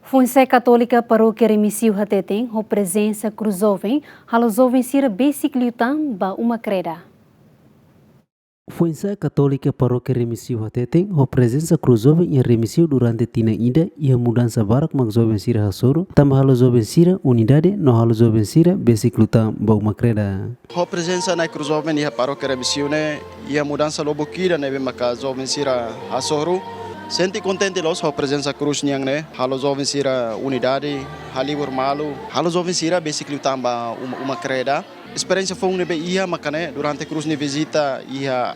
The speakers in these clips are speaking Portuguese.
Foin-sa'e katólika parókia Remixio hatete, ho prezensa kruz joven, halo joven sira besik liután ba uma kreda. Foin-sa'e katólika parókia Remixio hatete, ho prezensa kruz joven em Remixio durante tina ida e a mudança barak mag joven sira hasoro, tamba halo joven sira unidade no halo joven sira besik liután ba uma kreda. Ho prezensa na kruz joven e parókia Remixio ne e a mudança lobo kira ne maka joven sira hasoro. Senti contente los ho presença cruz niang ne halo joven sira unidade halibur malu halo joven sira besik liután ba uma kreda. Experiência foi nebe ia makane durante cruz ne visita ia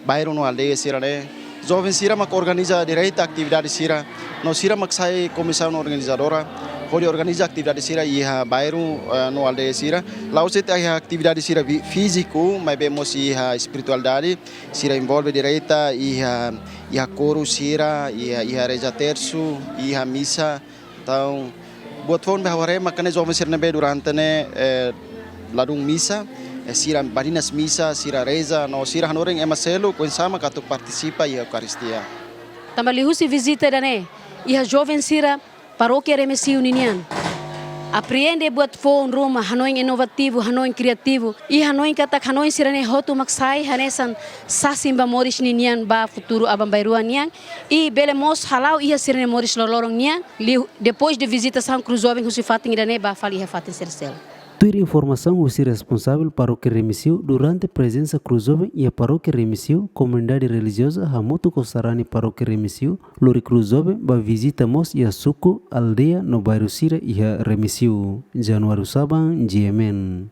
bairro no aldeia sira ne joven sira mak organiza direita atividade sira no sira mak sai comissão organizadora pode organiza atividade sira ia bairro no aldeia sira lá você tem a atividade sira físico mas vemos ia espiritualidade sira envolve direita ia coro sira ia reza terço ia missa então buat fon bahware makane joven sira nebe durante ne ladung missa sira barinas missa sira reza no sira hanoreng emaselo com sama katuk participa ia eucaristia tambali husi visita dane ia joven sira parókia Remixio ninian apreende buat phone rumah hanoing inovativo hanoing criativo e hanoing katak hanoing sirane hotu maksai hanesan sasimba moris ninian ba futuro abambairuan niang e belemos halau ia sirane moris lorong niang depois de visita São Cruz Jovem husi fating dane ba fali fating sersel. Tuir informação o ser responsável paróquia Remixio durante a presença cruz jovem e a paróquia Remixio, comunidade religiosa Hamutu Kosarani paróquia Remixio, lori cruz jovem ba visita mos e a suku aldeia no bairro Sira e a Remixio, Januário Sabang, GMN.